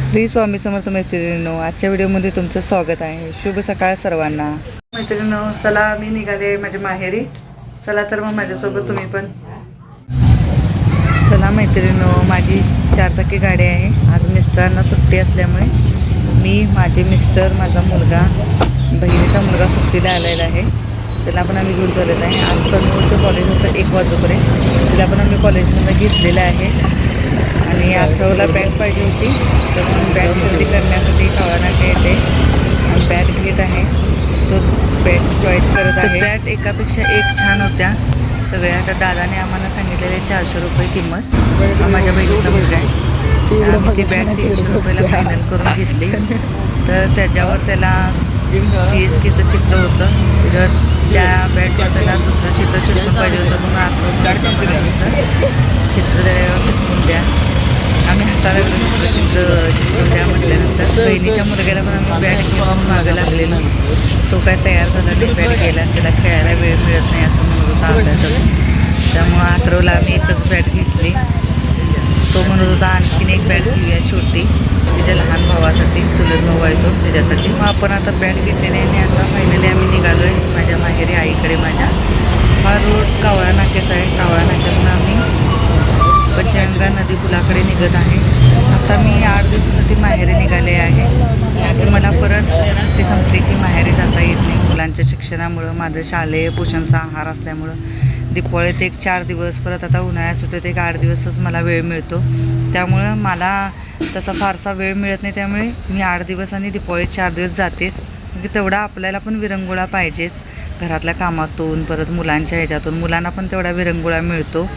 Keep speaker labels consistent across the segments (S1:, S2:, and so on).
S1: श्री स्वामी समर्थ मैत्रिणींनो, आजच्या व्हिडिओमध्ये तुमचं स्वागत आहे। शुभ सकाळ सर्वांना। मैत्रिणींनो, चला मी निघाले माझ्या माहेरी। चला तर मग माझ्यासोबत तुम्ही पण चला। मैत्रिणींनो, माझी 4 चाकी गाडी आहे। आज मिस्टरांना सुट्टी असल्यामुळे मी, माझे मिस्टर, माझा मुलगा, बहिणीचा मुलगा सुट्टीला आलेला आहे। त्याला पण आम्ही घेऊन चाललेलो आहे। आज तनुचं कॉलेज होतं 1 वाजेपर्यंत। तिला पण आम्ही कॉलेजमधून घेतलेलं आहे आणि आठवला बॅग पाहिजे होती, तर मग बॅग खरेदी करण्यासाठी कावळानाका येते आणि बॅग घेत आहे। तो बॅग चॉईस करत आहे। बॅग एकापेक्षा एक छान होत्या सगळ्या। तर दादाने आम्हाला सांगितलेले 400 रुपये किंमत। माझ्या बहिणीचा मुलगा आहे। आम्ही ती बॅग 300 रुपयाला फायनल करून घेतली। तर त्याच्यावर त्याला CSKचं चित्र होतं। त्याच्यावर त्या बॅगवर त्याला दुसरं चित्र चिटकून पाहिजे होतं, म्हणून चित्र त्याच्यावर चिटकून द्या। आम्ही हसायला लागलो, दुसरं चित्र चिटकून द्या म्हटल्यानंतर बहिणीच्या मुलग्याला पण आम्ही बॅट घेऊन मागं लागलेलो। तो काय तयार झाला नाही बॅट घ्यायला, त्याला खेळायला वेळ मिळत नाही असं म्हणत होता अभ्यासाला। त्यामुळं अकराला आम्ही एकच बॅट घेतली। तो म्हणत होता आणखीन एक बॅट घेऊया छोटी, त्याच्या लहान भावासाठी, चुलत भाऊ आहे तो, त्याच्यासाठी। मग आपण आता बॅट घेतलेली आहे आणि आता फायनली आम्ही निघालो आहे माझ्या माहेरी, आईकडे माझ्या। हा रोड कावळा नाक्याचा आहे। कावळा नाक्यातून आम्ही पंचगंगा नदी पुलाकडे निघत आहे। आता मी 8 दिवसासाठी माहेरी निघाले आहे, कारण मला परत सुट्टी संपली की माहेरी जाता येत नाही। मुलांच्या शिक्षणामुळं, माझं शालेय पोषणचा आहार असल्यामुळं दिवाळीत एक 4 दिवस, परत आता उन्हाळ्यात सुट्टीत एक 8 दिवसच मला वेळ मिळतो। त्यामुळं मला तसा फारसा वेळ मिळत नाही, त्यामुळे मी 8 दिवस आणि दिवाळीत 4 दिवस जातेच। म्हणजे तेवढा आपल्याला पण विरंगुळा पाहिजेच, घरातल्या कामातून, परत मुलांच्या ह्याच्यातून मुलांना पण तेवढा विरंगुळा मिळतो।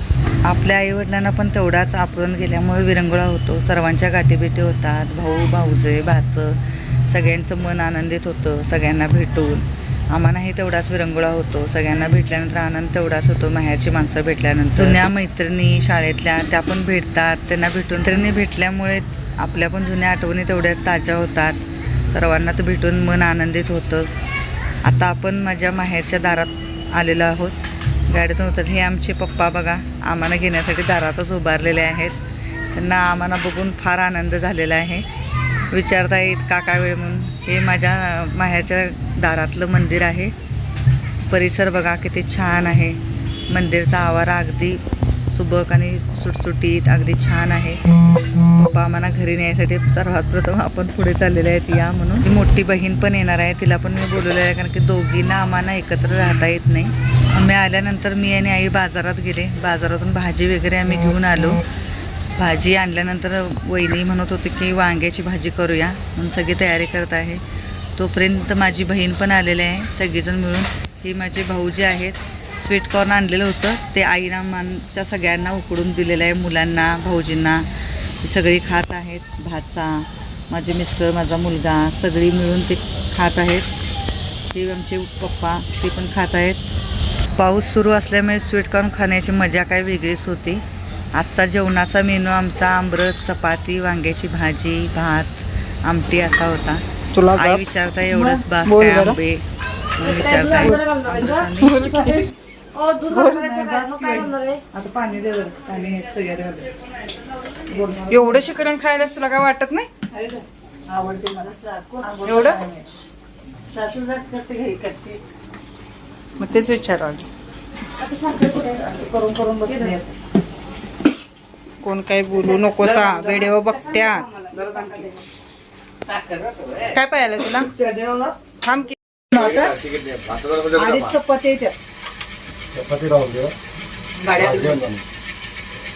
S1: आपल्या आईवडिलांना पण तेवढाच आपण गेल्यामुळे विरंगुळा होतो। सर्वांच्या गाठीभेटी होतात, भाऊ भाऊजे भाचं, सगळ्यांचं मन आनंदित होतं सगळ्यांना भेटून। आम्हालाही तेवढाच विरंगुळा होतो, सगळ्यांना भेटल्यानंतर आनंद तेवढाच होतो। माहेरची माणसं भेटल्यानंतर जुन्या मैत्रिणी शाळेतल्या त्या पण भेटतात, त्यांना भेटल्यामुळे आपल्या पण जुन्या आठवणी तेवढ्या ताज्या होतात। सर्वांना तर भेटून मन आनंदित होतं। आता आपण माझ्या माहेरच्या दारात आलेलो आहोत, गाडीतून उतरले। हे आमचे पप्पा बघा, आम्हाला घेण्यासाठी दारातच उभारलेले आहेत। त्यांना आम्हाला बघून फार आनंद झालेला आहे। विचारता येत का काय वेळ म्हणून। हे माझ्या माहेरच्या दारातलं मंदिर आहे। परिसर बघा किती छान आहे। मंदिरचा आवारा अगदी सुबक आणि सुटसुटीत अगदी छान आहे। पप्पा आम्हाला घरी न्यायसाठी सर्वात प्रथम आपण पुढे चाललेले आहेत या म्हणून। माझी मोठी बहीण पण येणार आहे, तिला पण मी बोलवलेलं आहे, कारण की दोघींना आम्हाला एकत्र राहता येत नाही। आम्ही आल्यानंतर मी आणि आई बाजारात गेले। बाजारातून भाजी वगैरे आम्ही घेऊन आलो। भाजी आणल्यानंतर वहिनी म्हणत होते की वांग्याची भाजी करूया, म्हणून सगळी तयारी करत आहे। तोपर्यंत माझी बहीण पण आलेली आहे, सगळेजण मिळून। ही माझे भाऊ जे आहेत, स्वीट कॉर्न आणलेलं होतं, ते आईनं आमच्या सगळ्यांना उकडून दिलेलं आहे, मुलांना, भाऊजींना। सगळी खात आहेत। भाचा, माझे मिस्टर, माझा मुलगा, सगळी मिळून ते खात आहेत। ते आमचे पप्पा ते पण खात आहेत। पाऊस सुरू असल्यामुळे स्वीटकॉर्न खाण्याची मजा काय वेगळीच होती। आजचा जेवणाचा मेनू आमचा आमरस, चपाती, वांग्याची भाजी, भात, आमटी असा होता। आई विचारता एवढंच बास काय आंबे विचारताय।
S2: एवढं शिकरण खायलाच तुला काय वाटत नाही? एवढं मग तेच विचारावं कोण काही बोलू नको सा, व्हिडिओ बघत्या। काय पाहिलं तुला? थांब की चपाती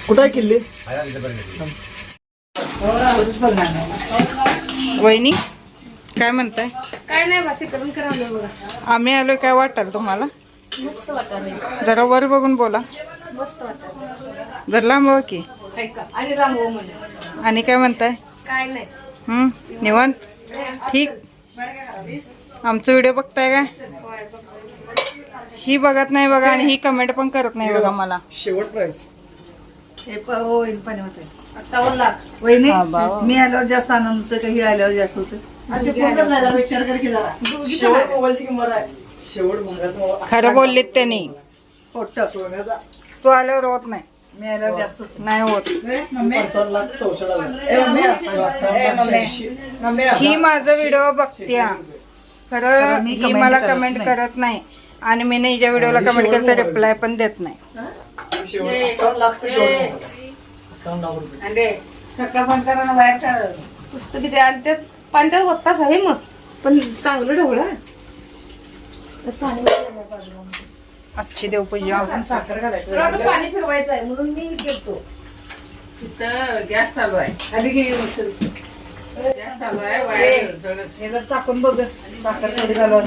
S2: कुठं किल्ली वहिनी काय म्हणताय?
S3: काय नाही भाषे करून करावं बघा।
S2: आम्ही आलोय, काय वाटलं तुम्हाला?
S3: मस्त वाटत,
S2: जरा वर बघून बोला।
S3: मस्त वाटत,
S2: जर लांब हो की।
S3: आणि राम हो म्हणे।
S2: आणि काय म्हणताय?
S3: काय नाही,
S2: निवांत ठीक। आमचं व्हिडिओ बघताय काय? ही बघत नाही बघा, आणि ही कमेंट पण करत नाही बघा मला।
S1: शेवट प्राइस हे होईल पाणी होते। वहिनी मी आल्यावर जास्त आनंद होतो का ही आल्यावर जास्त होतो? विचार कर की जरा, शेवट मोबाईलची किंमत आहे। शेवट
S2: खरं बोललीत त्यांनी,
S1: खोटं
S2: तू आल्यावर होत नाही।
S1: मिळाल्यावर जास्त होतं.
S2: नाही होत.
S1: मम्मी
S2: ही माझा व्हिडिओ बघते खरं,
S1: मी
S2: ही
S1: comment
S2: मला
S1: करत
S2: कमेंट
S1: नाही.
S2: करत नाही आणि मी हिच्या व्हिडिओला कमेंट केलं तर रिप्लाय पण देत नाही.
S3: आणि सकाळ बंद करा ना बाहेर काढ. पुस्तकी ते आणि त्यात पाणी त्यात होताच आहे मग पण चांगलं ढवळं पाणी
S2: आजची देवपूजा.
S1: आपण साखर घालायचं.
S3: तुला वाटलं पाणी फिरवायचं आहे म्हणून मी घेतो.
S4: तिथं गॅस चालू आहे. खाली घे मस्त. गॅस चालू आहे. वायर जळत.
S1: हे जर चाकून बघ साखर थोडी घालू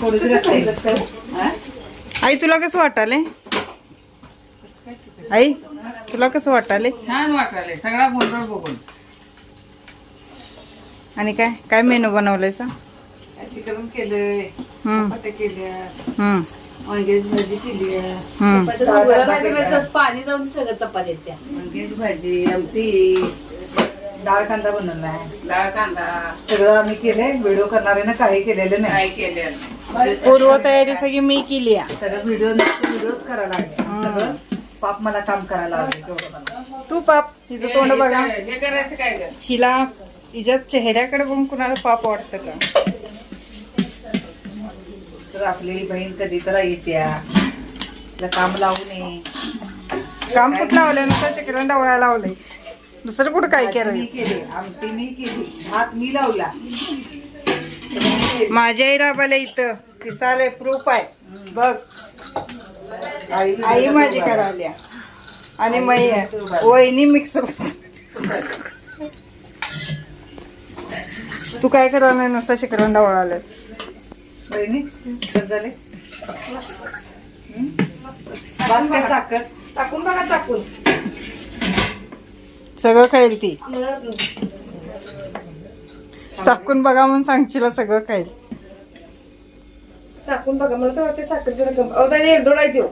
S1: थोडीच घातली.
S2: आई तुला कसं वाटाले? आई तुला कसं वाटाले?
S4: छान वाटायलंय सगळा गोंधळ बघून.
S2: आणि काय काय मेनू बनवलायचा?
S4: चिकन केलंय,
S2: हम्म
S4: चपात्या केल्या,
S2: हम्म
S4: वांग्याची भाजी केली,
S2: हम्म
S3: पाणी जाऊन सगळं चपात्या त्या
S4: वांग्याची भाजी, आमटी,
S1: डाळ कांदा बनवलाय.
S4: डाळ कांदा,
S1: सगळं आम्ही केलंय. व्हिडिओ करणाऱ्यानं काही केलेलं नाही.
S4: काय केलं नाही.
S2: पूर्व तयारी सगळी मी केली आहे.
S1: सगळं व्हिडिओच करायला लागले. सगळं पाप मला काम करायला लागले.
S2: तू पाप हिचं तोंड बघा.
S4: हे करायचं काय ग?
S2: हिला हिच्या चेहऱ्याकडे बघून कुणाला पाप वाटतं का?
S1: तर आपली बहीण कधी तर येत्या तिला काम लावू नये.
S2: काम कुठं लावलंय? नुसतं चिकन डवळा लावलंय. दुसरं कुठं काय
S1: मी
S2: केलं?
S1: केली, आमटी मी केली, भात मी लावला.
S2: माझ्या आई राबाला इथं दिसालय प्रूफ आहे बघ. आई माझी करायल्या आणि मै वहिनी मिक्स. तू काय करायला नुसतं चिकन डवळा आलं?
S1: बहिणी कसं झाले? बास काय साखर?
S3: चाकून बघा चाकून
S2: सगळं खाईल ती. चाकून बघा म्हणून सांगशील सगळं खाईल.
S3: चाकून बघा मला तर वाटते साखर जरा कम एलदोडा आहे त्यो.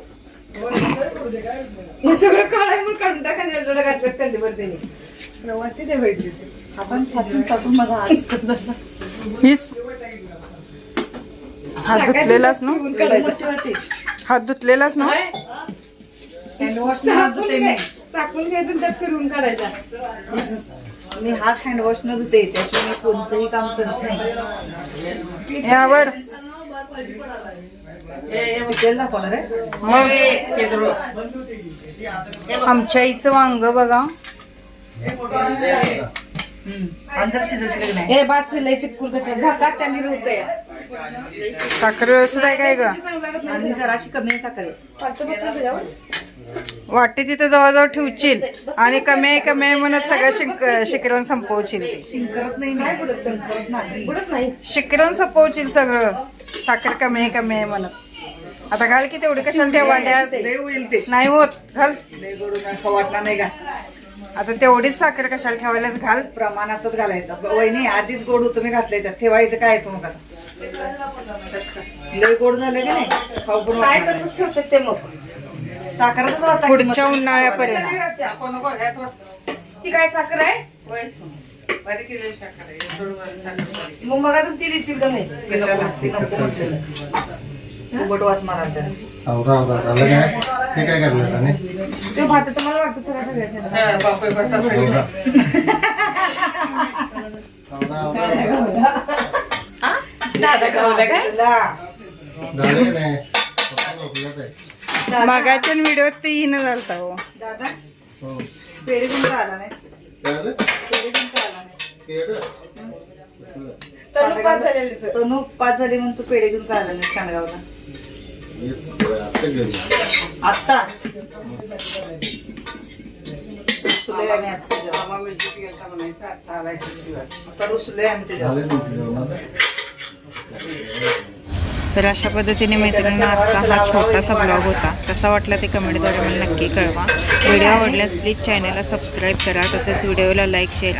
S3: हे सगळं काढाय म्हणून काढून टाका आणि एलदोडा घातल्यात कंदीवर त्याने.
S1: वाटते ते भेटली आपण छातून टाकून माझा आज
S2: हिस हात धुतलेलास ना?
S3: फिरवून काढायचं.
S1: मोठी वाटते.
S2: हात धुतलेलास ना?
S3: होय?
S1: हँडवॉश न
S3: चाकून
S1: धुते मी.
S3: चाकून घ्यायचं आणि त्यात फिरवून काढायचा.
S1: मी हात हँडवॉश न धुते त्याशिवाय मी कोणतंही काम करत नाही.
S2: यावर
S1: तेल दाखवणार आहे.
S2: आमच्या आईचं वांग बघा.
S1: अंदर शिजवशील की नाही?
S3: हे बास लय चिटकून कशा झाकात त्यांनी होतंय.
S2: साखर व्यवस्थित आहे काय ग?
S1: आणि जराशी कमी आहे साखर.
S3: पाच बसलं त्याच्यावर.
S2: वाटी तिथं जवळजवळ ठेवशील आणि कमी आहे म्हणत सगळं शिकरण संपवशील.
S1: करत नाही मी. करत नाही.
S3: बुडत नाही.
S2: शिकरण संपवशील सगळं. साखर कमी आहे म्हणत. आता घाल की तेवढी कशाला ठेवाल्यास?
S1: लय होईल ते.
S2: नाही होत घाल.
S1: लय गोडून असं वाटणार नाही का?
S2: आता तेवढीच साखर कशाला ठेवायलाच घाल.
S1: प्रमाणातच घालायचं. वहिनी आधीच गोड होतं मी घातलंय त्यात. ठेवायचं काय तुम्ही कसं? लय गोड झालं की नाही खाऊ पण
S3: काय
S1: वाटणार नाही.
S3: तसंच ठेवतात ते मग.
S1: साखरच वाटतं.
S2: पुढच्या उन्हाळ्यापर्यंत.
S4: आपण नको घ्यायचं.
S3: ती काय साखर आहे
S4: होय. बारीक केलेली साखर आहे. थोडं बारीक साखर बारीक.
S3: मग मग आता ती देतील का नाही.
S1: कशाला? ती नको म्हणते. उबट वास मारायला त्याला.
S5: हे काय करणार आणि
S3: ते भात तुम्हाला वाटतं सगळ्या सगळ्यात
S4: हा, बापरे, बसा पाहिजे.
S3: दादा गावला काय
S5: झाले नाही पप्पा झोपल्यात आहे.
S2: मागाच्या व्हिडिओत ते येणं झालता हो.
S1: दादा
S5: हो.
S1: पेढे घेऊन का आला नाही?
S5: काय झालं?
S1: पेढे घेऊन का आला नाही?
S5: केळं?
S3: तनु पाच झालेलीच.
S1: तनू 5 झाली म्हणून तू पेढे घेऊन का आला नाही सांडगावला?
S5: आता गेली.
S1: आत्ता रुसलोय आम्ही आता तुझ्यावर.
S4: मामा मिरचीत गेलता म्हणायचं, आता आलाय किती दिवस.
S1: आता रुसलोय आम्ही तुझ्यावर.
S5: झाले तुमची जेवण?
S2: तर अशा पद्धतीने मैत्रिणींना आजचा हा छोटासा ब्लॉग होता. कसा वाटला ते कमेंटद्वारे मला नक्की कळवा. व्हिडिओ आवडल्यास प्लीज चॅनलला सबस्क्राईब करा. तसेच व्हिडिओला लाईक शेअर